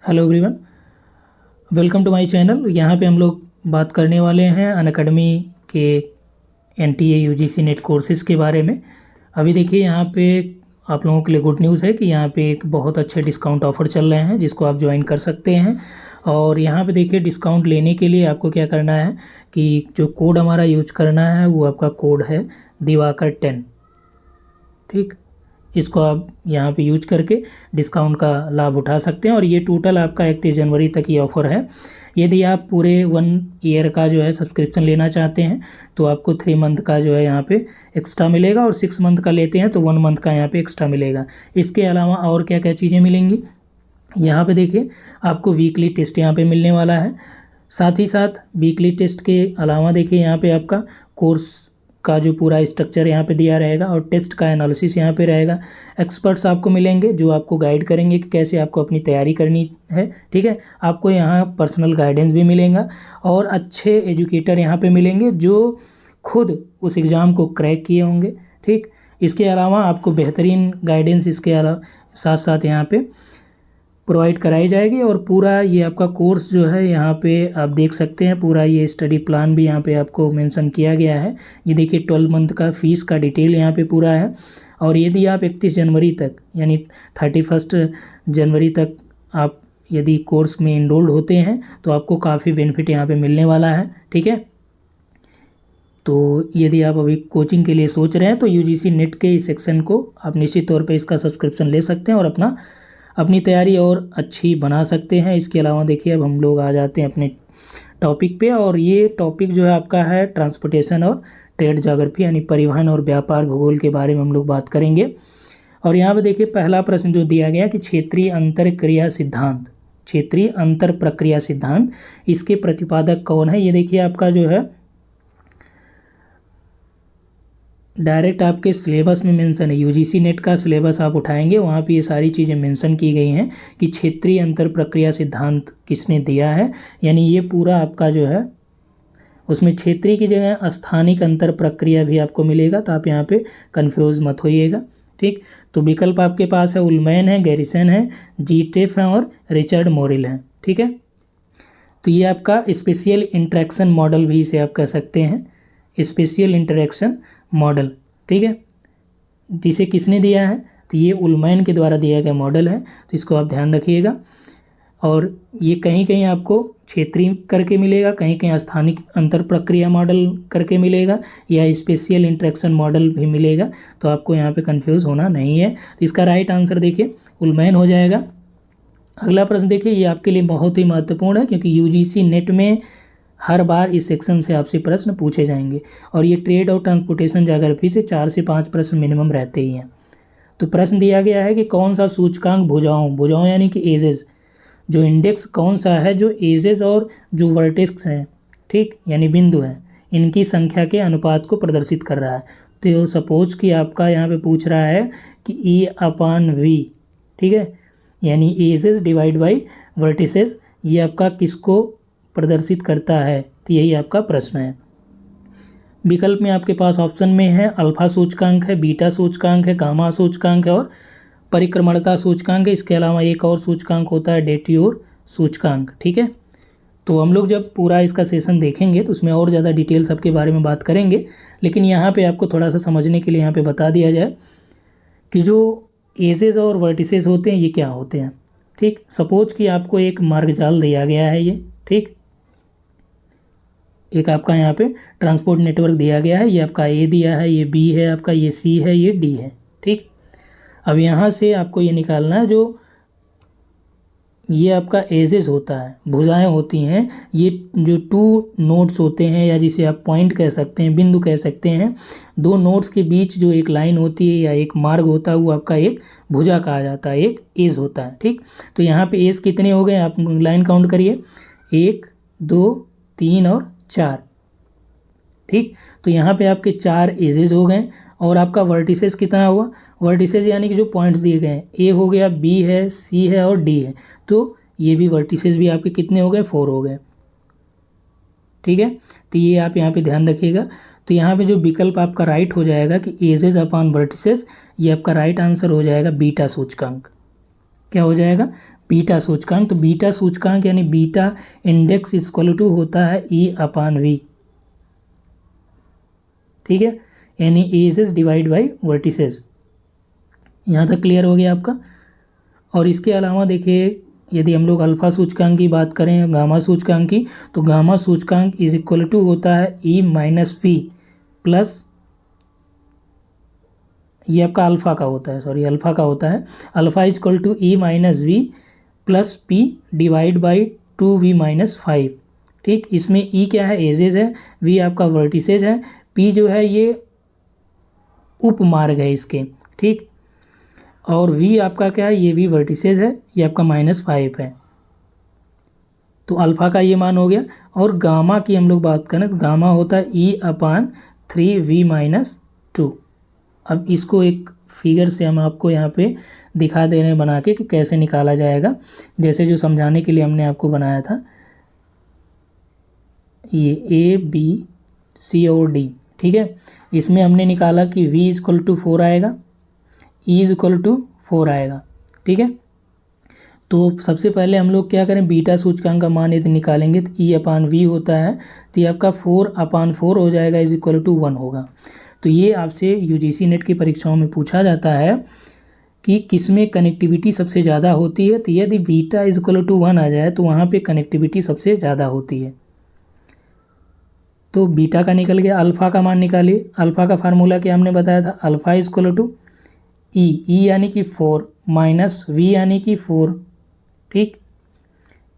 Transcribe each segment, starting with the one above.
Hello everyone, welcome to my channel. यहाँ पे हम लोग बात करने वाले हैं अनअकैडमी के एनटीए यूजीसी नेट कोर्सेज़ के बारे में। अभी देखिए यहाँ पे आप लोगों के लिए गुड न्यूज़ है कि यहाँ पे एक बहुत अच्छे डिस्काउंट ऑफ़र चल रहे हैं जिसको आप ज्वाइन कर सकते हैं। और यहाँ पे देखिए डिस्काउंट लेने के लिए आपको क्या करना है कि जो कोड हमारा यूज करना है वो आपका कोड है दिवाकर 10। ठीक, इसको आप यहाँ पे यूज करके डिस्काउंट का लाभ उठा सकते हैं। और ये टोटल आपका 31 जनवरी तक ये ऑफ़र है। यदि आप पूरे 1 ईयर का जो है सब्सक्रिप्शन लेना चाहते हैं तो आपको 3 मंथ का जो है यहाँ पे एक्स्ट्रा मिलेगा, और 6 मंथ का लेते हैं तो 1 मंथ का यहाँ पे एक्स्ट्रा मिलेगा। इसके अलावा और क्या क्या चीज़ें मिलेंगी यहाँ पे देखिए, आपको वीकली टेस्ट यहाँ पे मिलने वाला है। साथ ही साथ वीकली टेस्ट के अलावा देखिए यहाँ पे आपका कोर्स का जो पूरा स्ट्रक्चर यहाँ पे दिया रहेगा और टेस्ट का एनालिसिस यहाँ पे रहेगा। एक्सपर्ट्स आपको मिलेंगे जो आपको गाइड करेंगे कि कैसे आपको अपनी तैयारी करनी है। ठीक है, आपको यहाँ पर्सनल गाइडेंस भी मिलेगा और अच्छे एजुकेटर यहाँ पे मिलेंगे जो खुद उस एग्ज़ाम को क्रैक किए होंगे। ठीक, इसके अलावा आपको बेहतरीन गाइडेंस इसके अलावा साथ साथ यहाँ पे प्रोवाइड कराई जाएगी। और पूरा ये आपका कोर्स जो है यहाँ पे आप देख सकते हैं, पूरा ये स्टडी प्लान भी यहाँ पे आपको मेंशन किया गया है। ये देखिए 12 मंथ का फ़ीस का डिटेल यहाँ पे पूरा है। और यदि आप 31 जनवरी तक यानी 31 जनवरी तक आप यदि कोर्स में इनरोल्ड होते हैं तो आपको काफ़ी बेनिफिट यहाँ पे मिलने वाला है। ठीक है, तो यदि आप अभी कोचिंग के लिए सोच रहे हैं तो यूजीसी नेट के इस सेक्शन को आप निश्चित तौर पे इसका सब्सक्रिप्शन ले सकते हैं और अपनी तैयारी और अच्छी बना सकते हैं। इसके अलावा देखिए अब हम लोग आ जाते हैं अपने टॉपिक पे, और ये टॉपिक जो है आपका है ट्रांसपोर्टेशन और ट्रेड ज्योग्राफी यानी परिवहन और व्यापार भूगोल के बारे में हम लोग बात करेंगे। और यहाँ पे देखिए पहला प्रश्न जो दिया गया कि क्षेत्रीय अंतर प्रक्रिया सिद्धांत इसके प्रतिपादक कौन है। ये देखिए आपका जो है डायरेक्ट आपके सिलेबस में मेंशन है। यूजीसी नेट का सिलेबस आप उठाएंगे, वहाँ पे ये सारी चीज़ें मेंशन की गई हैं कि क्षेत्रीय अंतर प्रक्रिया सिद्धांत किसने दिया है। यानी ये पूरा आपका जो है उसमें क्षेत्रीय की जगह स्थानिक अंतर प्रक्रिया भी आपको मिलेगा, तो आप यहाँ पे कंफ्यूज मत होइएगा। ठीक, तो विकल्प आपके पास है उलमैन है, गैरिसन है, जीटेफ है और रिचर्ड मोरिल है। ठीक है, तो ये आपका स्पेशियल इंटरेक्शन मॉडल भी इसे आप कह सकते हैं, स्पेशियल इंटरेक्शन मॉडल। ठीक है, जिसे किसने दिया है तो ये उलमैन के द्वारा दिया गया मॉडल है, तो इसको आप ध्यान रखिएगा। और ये कहीं कहीं आपको क्षेत्रीय करके मिलेगा, कहीं कहीं स्थानिक अंतर प्रक्रिया मॉडल करके मिलेगा, या स्पेशियल इंटरेक्शन मॉडल भी मिलेगा, तो आपको यहाँ पे कंफ्यूज होना नहीं है। तो इसका राइट आंसर देखिए उलमैन हो जाएगा। अगला प्रश्न देखिए, ये आपके लिए बहुत ही महत्वपूर्ण है क्योंकि यूजीसी नेट में हर बार इस सेक्शन से आपसे प्रश्न पूछे जाएंगे, और ये ट्रेड और ट्रांसपोर्टेशन ज्योग्राफी से 4 से 5 प्रश्न मिनिमम रहते ही हैं। तो प्रश्न दिया गया है कि कौन सा सूचकांक भुजाओं यानी कि एजेस, जो इंडेक्स कौन सा है जो एजेस और जो वर्टेक्स हैं, ठीक, यानी बिंदु हैं, इनकी संख्या के अनुपात को प्रदर्शित कर रहा है। तो सपोज कि आपका यहाँ पे पूछ रहा है कि E/V, ठीक है, यानी एजेस डिवाइड बाई वर्टिसेस, ये आपका किसको प्रदर्शित करता है, तो यही आपका प्रश्न है। विकल्प में आपके पास ऑप्शन में है अल्फा सूचकांक है, बीटा सूचकांक है, गामा सूचकांक है और परिक्रमणता सूचकांक है। इसके अलावा एक और सूचकांक होता है डेट्यूर सूचकांक। ठीक है, तो हम लोग जब पूरा इसका सेशन देखेंगे तो उसमें और ज़्यादा डिटेल सबके बारे में बात करेंगे, लेकिन यहाँ पे आपको थोड़ा सा समझने के लिए यहाँ पे बता दिया जाए कि जो एजेस और वर्टिसेस होते हैं ये क्या होते हैं। ठीक, सपोज कि आपको एक मार्गजाल दिया गया है, ये ठीक, एक आपका यहाँ पे ट्रांसपोर्ट नेटवर्क दिया गया है, ये आपका ए दिया है, ये बी है आपका, ये सी है, ये डी है। ठीक, अब यहाँ से आपको ये निकालना है जो ये आपका एजेस होता है, भुजाएं होती हैं, ये जो 2 नोड्स होते हैं या जिसे आप पॉइंट कह सकते हैं, बिंदु कह सकते हैं, 2 नोड्स के बीच जो एक लाइन होती है या एक मार्ग होता है वो आपका एक भुजा कहा जाता है, एक एज होता है। ठीक, तो यहाँ पे एज कितने हो गए, आप लाइन काउंट करिए, 1 2 3 और 4। ठीक, तो यहाँ पे आपके 4 एजेस हो गए। और आपका वर्टिसेस कितना हुआ, वर्टिसेस यानी कि जो पॉइंट्स दिए गए हैं, ए हो गया, बी है, सी है और डी है, तो ये भी वर्टिसेस भी आपके कितने हो गए, 4 हो गए। ठीक है, तो ये आप यहाँ पे ध्यान रखिएगा। तो यहाँ पे जो विकल्प आपका राइट हो जाएगा कि एजेस अपॉन वर्टिसेस, ये आपका राइट आंसर हो जाएगा बीटा सूचकांक। क्या हो जाएगा, बीटा सूचकांक, तो बीटा सूचकांक यानी बीटा इंडेक्स इक्वल टू होता है E/V, ठीक है, यानी एजेस डिवाइड बाई वर्टिसेस। यहाँ तक क्लियर हो गया आपका। और इसके अलावा देखिए, यदि हम लोग अल्फा सूचकांक की बात करें, गामा सूचकांक की, तो गामा सूचकांक इज इक्वल टू होता है E-V प्लस, ये आपका अल्फा का होता है, सॉरी अल्फा का होता है, alpha is equal to E-V plus P divide by 2V-5, ठीक। इसमें E क्या है, एजेज है, V आपका वर्टिसेज है, P जो है ये उपमार्ग है इसके, ठीक, और V आपका क्या है, ये भी वर्टिसेज है, ये आपका -5 है। तो अल्फ़ा का ये मान हो गया। और गामा की हम लोग बात करें तो गामा होता है E/3V-2। अब इसको एक फिगर से हम आपको यहाँ पे दिखा दे रहे हैं बना के कि कैसे निकाला जाएगा, जैसे जो समझाने के लिए हमने आपको बनाया था, ये A-B-C और D, ठीक है। इसमें हमने निकाला कि V=4 आएगा, E=4 आएगा, ठीक है। तो सबसे पहले हम लोग क्या करें, बीटा सूचकांक का मान यदि निकालेंगे तो E/V होता है, तो ये आपका 4/4 हो जाएगा, =1 होगा। तो ये आपसे UGC नेट की परीक्षाओं में पूछा जाता है कि किसमें कनेक्टिविटी सबसे ज़्यादा होती है। तो यदि बीटा =1 आ जाए तो वहाँ पे कनेक्टिविटी सबसे ज़्यादा होती है। तो बीटा का निकल गया। अल्फ़ा का मान निकालिए। अल्फ़ा का फार्मूला क्या हमने बताया था, अल्फ़ा E यानी कि 4 माइनस V यानी कि 4, ठीक,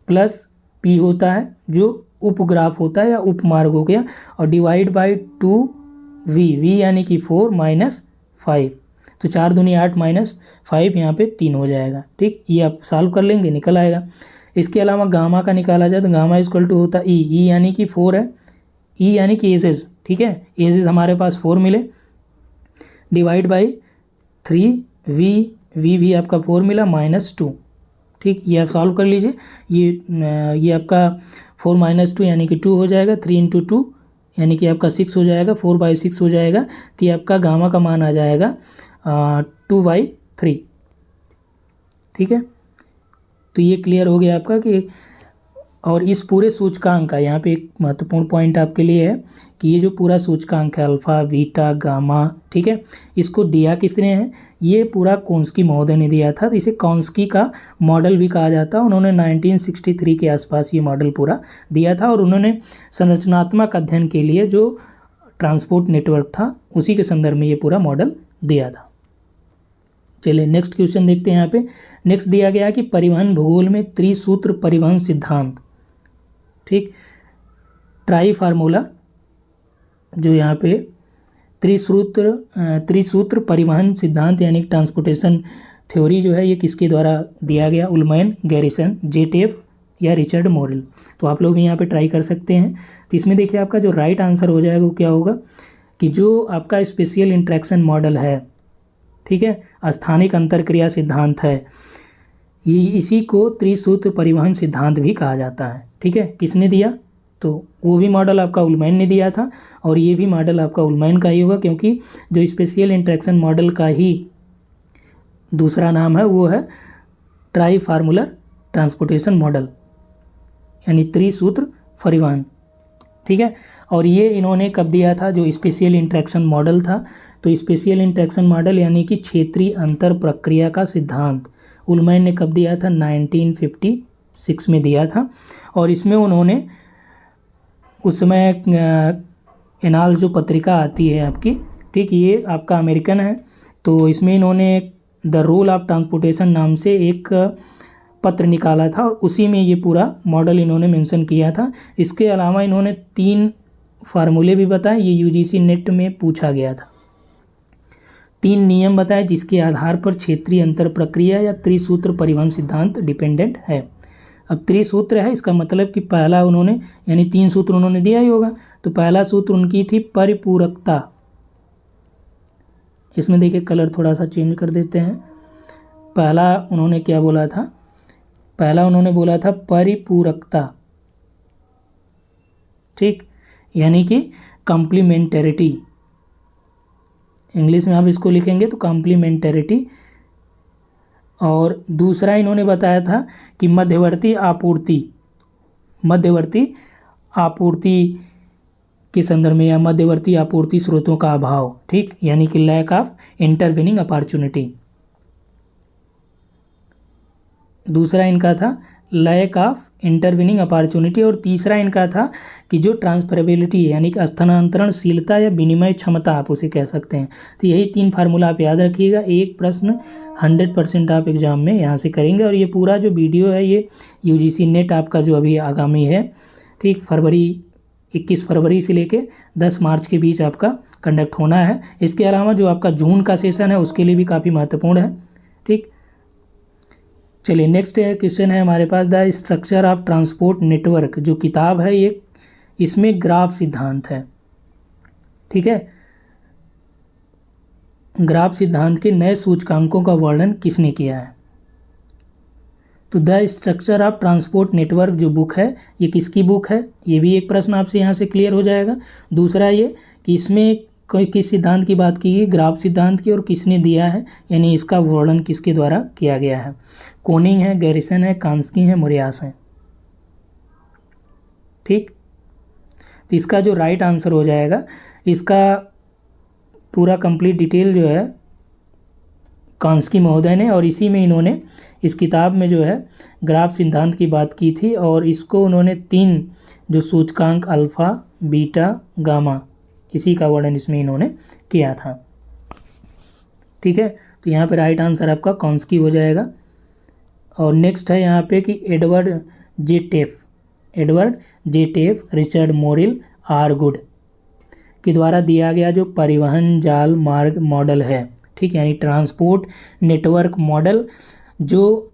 प्लस P होता है जो उपग्राफ होता है या उपमार्ग हो गया, और डिवाइड बाई 2V यानी कि 4 -5, तो 4 दूनी 8 -5 यहाँ पे 3 हो जाएगा, ठीक। ये आप सॉल्व कर लेंगे, निकल आएगा। इसके अलावा गामा का निकाला जाए तो गामा इक्वल टू होता है E यानी कि 4 है, E यानी कि एजेस, ठीक है, एजेस हमारे पास 4 मिले, डिवाइड बाई 3V भी आपका 4 मिला -2, ठीक। ये आप सॉल्व कर लीजिए। ये आपका 4 - 2 यानी कि 2 हो जाएगा, 3 × 2 यानी कि आपका 6 हो जाएगा, 4/6 हो जाएगा। तो ये आपका गामा का मान आ जाएगा 2/3, ठीक है। तो ये क्लियर हो गया आपका कि, और इस पूरे सूचकांक का यहाँ पे एक महत्वपूर्ण पॉइंट आपके लिए है कि ये जो पूरा सूचकांक है अल्फ़ा, बीटा, गामा, ठीक है, इसको दिया किसने है, ये पूरा कॉन्स्की महोदय ने दिया था। तो इसे कॉन्स्की का मॉडल भी कहा जाता है। उन्होंने 1963 के आसपास ये मॉडल पूरा दिया था, और उन्होंने संरचनात्मक अध्ययन के लिए जो ट्रांसपोर्ट नेटवर्क था उसी के संदर्भ में ये पूरा मॉडल दिया था। चलिए नेक्स्ट क्वेश्चन देखते हैं। यहाँ पे नेक्स्ट दिया गया कि परिवहन भूगोल में त्रिसूत्र परिवहन सिद्धांत, ठीक, ट्राई फार्मूला, जो यहाँ पे त्रिसूत्र परिवहन सिद्धांत यानी ट्रांसपोर्टेशन थ्योरी जो है ये किसके द्वारा दिया गया, उलमैन, गैरिसन, जेटेफ या रिचर्ड मोरेल। तो आप लोग भी यहाँ पे ट्राई कर सकते हैं। तो इसमें देखिए आपका जो राइट आंसर हो जाएगा वो क्या होगा कि जो आपका स्पेशियल इंट्रैक्शन मॉडल है, ठीक है, स्थानिक अंतरक्रिया सिद्धांत है, ये इसी को त्रिसूत्र परिवहन सिद्धांत भी कहा जाता है, ठीक है। किसने दिया, तो वो भी मॉडल आपका उलमैन ने दिया था, और ये भी मॉडल आपका उलमैन का ही होगा, क्योंकि जो स्पेशियल इंट्रैक्शन मॉडल का ही दूसरा नाम है वो है ट्राई फार्मुलर ट्रांसपोर्टेशन मॉडल, यानी त्रिसूत्र परिवहन, ठीक है। और ये इन्होंने कब दिया था, जो स्पेशियल इंट्रैक्शन मॉडल था, तो स्पेशियल इंट्रैक्शन मॉडल यानी कि क्षेत्रीय अंतर प्रक्रिया का सिद्धांत उलमैन ने कब दिया था, 1956 में दिया था। और इसमें उन्होंने उस समय एनाल जो पत्रिका आती है आपकी, ठीक, ये आपका अमेरिकन है, तो इसमें इन्होंने द रोल ऑफ ट्रांसपोर्टेशन नाम से एक पत्र निकाला था, और उसी में ये पूरा मॉडल इन्होंने मेंशन किया था। इसके अलावा इन्होंने 3 फार्मूले भी बताए, ये UGC नेट में पूछा गया था। 3 नियम बताए जिसके आधार पर क्षेत्रीय अंतर प्रक्रिया या त्रिसूत्र परिवहन सिद्धांत डिपेंडेंट है। अब त्रिसूत्र है, इसका मतलब कि पहला उन्होंने, यानी 3 सूत्र उन्होंने दिया ही होगा, तो पहला सूत्र उनकी थी परिपूरकता। इसमें देखिए कलर थोड़ा सा चेंज कर देते हैं। पहला उन्होंने क्या बोला था, पहला उन्होंने बोला था परिपूरकता, ठीक, यानी कि कॉम्प्लीमेंटरिटी, इंग्लिश में आप इसको लिखेंगे तो कॉम्प्लीमेंटरिटी। और दूसरा इन्होंने बताया था कि मध्यवर्ती आपूर्ति के संदर्भ में, या मध्यवर्ती आपूर्ति स्रोतों का अभाव, ठीक, यानी कि लैक ऑफ इंटरवेनिंग अपॉर्चुनिटी। दूसरा इनका था लैक ऑफ इंटरवेनिंग अपॉर्चुनिटी, और तीसरा इनका था कि जो ट्रांसफरेबिलिटी यानी कि स्थानांतरणशीलता या विनिमय क्षमता आप उसे कह सकते हैं। तो यही 3 फार्मूला आप याद रखिएगा। एक प्रश्न 100% आप एग्जाम में यहाँ से करेंगे। और ये पूरा जो वीडियो है ये यूजीसी नेट आपका जो अभी आगामी है, ठीक, 21 फरवरी से लेके 10 मार्च के बीच आपका कंडक्ट होना है। इसके अलावा जो आपका जून का सेशन है उसके लिए भी काफ़ी महत्वपूर्ण है, ठीक। चलिए नेक्स्ट क्वेश्चन है हमारे पास, the structure of transport network. जो किताब है ये, इसमें ग्राफ सिद्धांत है, ठीक है। ग्राफ सिद्धांत के नए सूचकांकों का वर्णन किसने किया है? तो the structure of transport network जो बुक है ये किसकी बुक है? ये भी एक प्रश्न आपसे यहाँ से क्लियर हो जाएगा। दूसरा ये कि इसमें कोई किस सिद्धांत की बात की गई? ग्राफ सिद्धांत की। और किसने दिया है, यानी इसका वर्णन किसके द्वारा किया गया है? कोनिंग है, गैरिसन है, कांस्की है, मोरियास है, ठीक। तो इसका जो राइट आंसर हो जाएगा, इसका पूरा कंप्लीट डिटेल जो है कांस्की महोदय ने, और इसी में इन्होंने इस किताब में जो है ग्राफ सिद्धांत की बात की थी। और इसको उन्होंने 3 जो सूचकांक अल्फ़ा, बीटा, गामा, इसी का वर्णन इसमें इन्होंने किया था, ठीक है। तो यहाँ पे राइट आंसर आपका कांस्की हो जाएगा। और नेक्स्ट है यहाँ पे कि Edward J Taaffe, Richard Morrill, R Gould के द्वारा दिया गया जो परिवहन जाल मार्ग मॉडल है, ठीक, यानी ट्रांसपोर्ट नेटवर्क मॉडल जो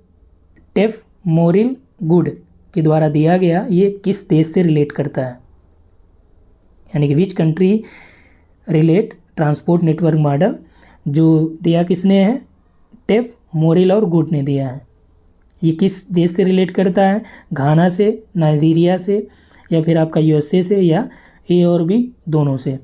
टेफ, मोरिल, गुड के द्वारा दिया गया, ये किस देश से रिलेट करता है? यानी कि which country relate transport network model, जो दिया किसने है? टेफ, मोरिल और गुड ने दिया है। ये किस देश से रिलेट करता है? घाना से, नाइजीरिया से, या फिर आपका यूएसए से, या ए और बी दोनों से?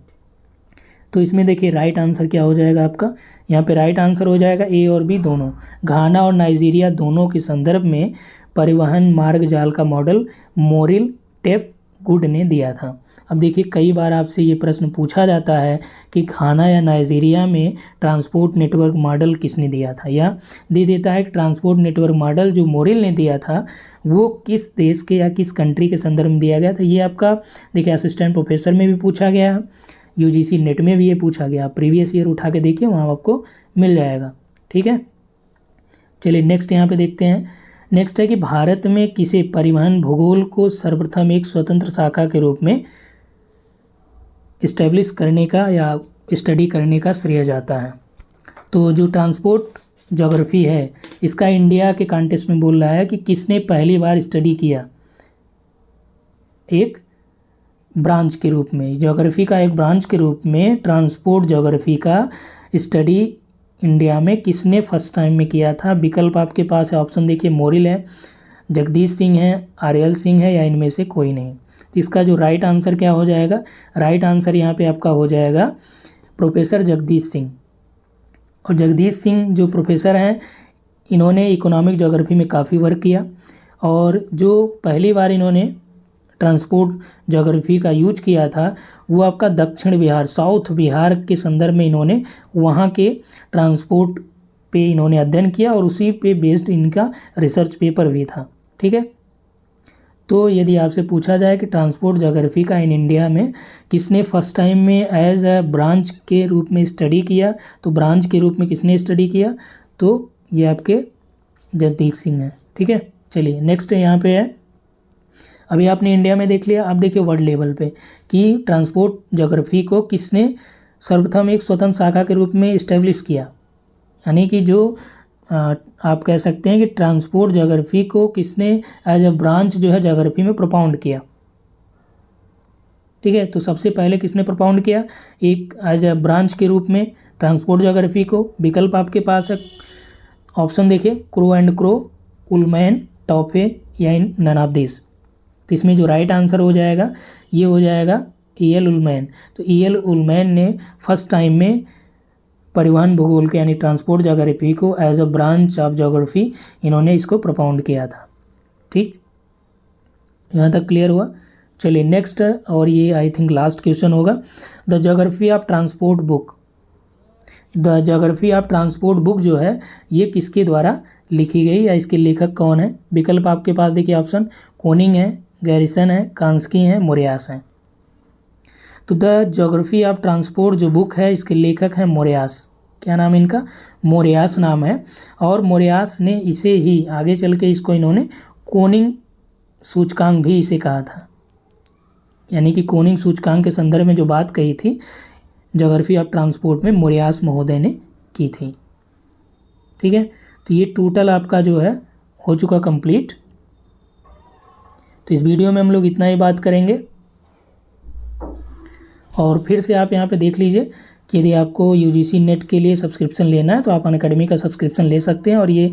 तो इसमें देखिए राइट आंसर क्या हो जाएगा आपका, यहाँ पे राइट आंसर हो जाएगा ए और बी दोनों। घाना और नाइजीरिया दोनों के संदर्भ में परिवहन मार्ग जाल का मॉडल मोरिल, टेफ, गुड ने दिया था। अब देखिए कई बार आपसे ये प्रश्न पूछा जाता है कि घाना या नाइजीरिया में ट्रांसपोर्ट नेटवर्क मॉडल किसने दिया था, या दे देता है कि ट्रांसपोर्ट नेटवर्क मॉडल जो मोरिल ने दिया था वो किस देश के या किस कंट्री के संदर्भ में दिया गया था। ये आपका देखिए असिस्टेंट प्रोफेसर में भी पूछा गया है, यूजीसी नेट में भी ये पूछा गया। आप प्रीवियस ईयर उठा के देखिए, वहाँ आपको मिल जाएगा, ठीक है। चलिए नेक्स्ट यहाँ पे देखते हैं। नेक्स्ट है कि भारत में किसे परिवहन भूगोल को सर्वप्रथम एक स्वतंत्र शाखा के रूप में इस्टेब्लिश करने का या स्टडी करने का श्रेय जाता है? तो जो ट्रांसपोर्ट ज्योग्राफी है इसका इंडिया के कॉन्टेक्स्ट में बोल रहा है कि किसने पहली बार स्टडी किया एक ब्रांच के रूप में, ज्योग्राफी का एक ब्रांच के रूप में ट्रांसपोर्ट ज्योग्राफी का स्टडी इंडिया में किसने फर्स्ट टाइम में किया था? विकल्प आपके पास है, ऑप्शन देखिए, मोरिल है, जगदीश सिंह है, आर्यल सिंह है, या इनमें से कोई नहीं। तो इसका जो राइट आंसर क्या हो जाएगा? राइट आंसर यहाँ पे आपका हो जाएगा प्रोफेसर जगदीश सिंह। और जगदीश सिंह जो प्रोफेसर हैं इन्होंने इकोनॉमिक ज्योग्राफी में काफ़ी वर्क किया, और जो पहली बार इन्होंने ट्रांसपोर्ट ज्योग्राफी का यूज किया था वो आपका दक्षिण बिहार, साउथ बिहार के संदर्भ में इन्होंने वहाँ के ट्रांसपोर्ट पे इन्होंने अध्ययन किया, और उसी पे बेस्ड इनका रिसर्च पेपर भी था, ठीक है। तो यदि आपसे पूछा जाए कि ट्रांसपोर्ट ज्योग्राफी का इन इंडिया में किसने फर्स्ट टाइम में एज अ ब्रांच के रूप में स्टडी किया, तो ब्रांच के रूप में किसने स्टडी किया? तो ये आपके जगदीश सिंह हैं, ठीक है। चलिए नेक्स्ट यहाँ पे है, अभी आपने इंडिया में देख लिया, अब देखिए वर्ल्ड लेवल पे कि ट्रांसपोर्ट ज्योग्राफी को किसने सर्वप्रथम एक स्वतंत्र शाखा के रूप में इस्टेब्लिश किया, यानी कि जो आप कह सकते हैं कि ट्रांसपोर्ट ज्योग्राफी को किसने एज अ ब्रांच जो है ज्योग्राफी में प्रोपाउंड किया, ठीक है। तो सबसे पहले किसने प्रोपाउंड किया एक एज अ ब्रांच के रूप में ट्रांसपोर्ट ज्योग्राफी को? विकल्प आपके पास है, ऑप्शन देखिए, क्रो एंड क्रो, उलमैन, टॉफे, या इन नन ऑफ दिस। तो इसमें जो राइट आंसर हो जाएगा ये हो जाएगा E.L. उलमैन। तो E.L. उलमैन ने फर्स्ट टाइम में परिवहन भूगोल के यानी ट्रांसपोर्ट ज्योग्राफी को as a branch of geography इन्होंने इसको propound किया था। ठीक, यहाँ तक क्लियर हुआ। चलिए नेक्स्ट, और ये आई थिंक लास्ट क्वेश्चन होगा। The geography of transport book, the geography of transport book जो है ये किसके द्वारा लिखी गई या इसके लेखक कौन है? विकल्प आपके पास देखिए ऑप्शन, कोनिंग है, गैरिसन है, कांस्की है, मोरियास है। तो द ज्योग्राफी ऑफ ट्रांसपोर्ट जो बुक है इसके लेखक हैं मोरियास। क्या नाम है इनका? मोरियास नाम है। और मोरियास ने इसे ही आगे चल के इसको इन्होंने कोनिंग सूचकांक भी इसे कहा था, यानी कि कोनिंग सूचकांक के संदर्भ में जो बात कही थी ज्योग्राफी ऑफ ट्रांसपोर्ट में मोरियास महोदय ने की थी। ठीक है, तो ये टोटल आपका जो है हो चुका कंप्लीट। तो इस वीडियो में हम लोग इतना ही बात करेंगे। और फिर से आप यहाँ पे देख लीजिए कि यदि आपको यूजीसी नेट के लिए सब्सक्रिप्शन लेना है तो आप अनअकैडमी का सब्सक्रिप्शन ले सकते हैं, और ये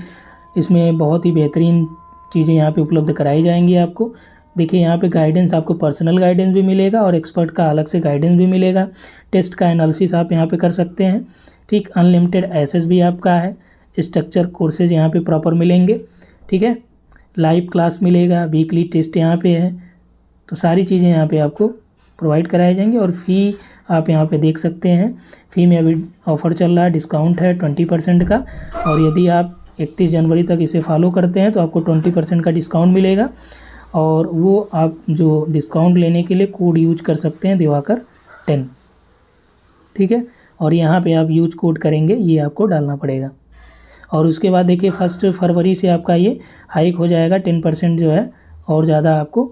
इसमें बहुत ही बेहतरीन चीज़ें यहाँ पे उपलब्ध कराई जाएंगी आपको। देखिए यहाँ पे गाइडेंस, आपको पर्सनल गाइडेंस भी मिलेगा और एक्सपर्ट का अलग से गाइडेंस भी मिलेगा। टेस्ट का एनालिसिस आप यहाँ पे कर सकते हैं। ठीक, अनलिमिटेड एक्सेस भी आपका है। स्ट्रक्चर कोर्सेज यहाँ पे प्रॉपर मिलेंगे। ठीक है, लाइव क्लास मिलेगा, वीकली टेस्ट यहाँ पे है। तो सारी चीज़ें यहाँ पे आपको प्रोवाइड कराई जाएंगी। और फ़ी आप यहाँ पे देख सकते हैं, फ़ी में अभी ऑफ़र चल रहा है, डिस्काउंट है 20% का। और यदि आप 31 जनवरी तक इसे फॉलो करते हैं तो आपको 20% का डिस्काउंट मिलेगा। और वो आप जो डिस्काउंट लेने के लिए कोड यूज कर सकते हैं दिवाकर 10। ठीक है, और यहाँ पे आप यूज कोड करेंगे, ये आपको डालना पड़ेगा। और उसके बाद देखिए 1 फरवरी से आपका ये हाइक हो जाएगा, 10% जो है और ज़्यादा आपको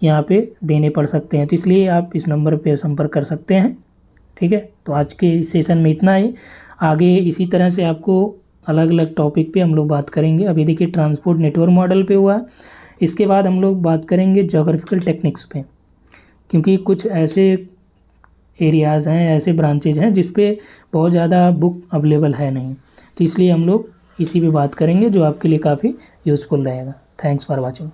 यहाँ पे देने पड़ सकते हैं। तो इसलिए आप इस नंबर पे संपर्क कर सकते हैं। ठीक है, तो आज के इस सेशन में इतना ही। आगे इसी तरह से आपको अलग अलग टॉपिक पे हम लोग बात करेंगे। अभी देखिए ट्रांसपोर्ट नेटवर्क मॉडल पे हुआ, इसके बाद हम लोग बात करेंगे ज्योग्राफिकल टेक्निक्स पे, क्योंकि कुछ ऐसे एरियाज़ हैं, ऐसे ब्रांचेज हैं जिस पे बहुत ज़्यादा बुक अवेलेबल है नहीं। तो इसलिए हम लोग इसी पे बात करेंगे जो आपके लिए काफ़ी यूज़फुल रहेगा। Thanks for watching.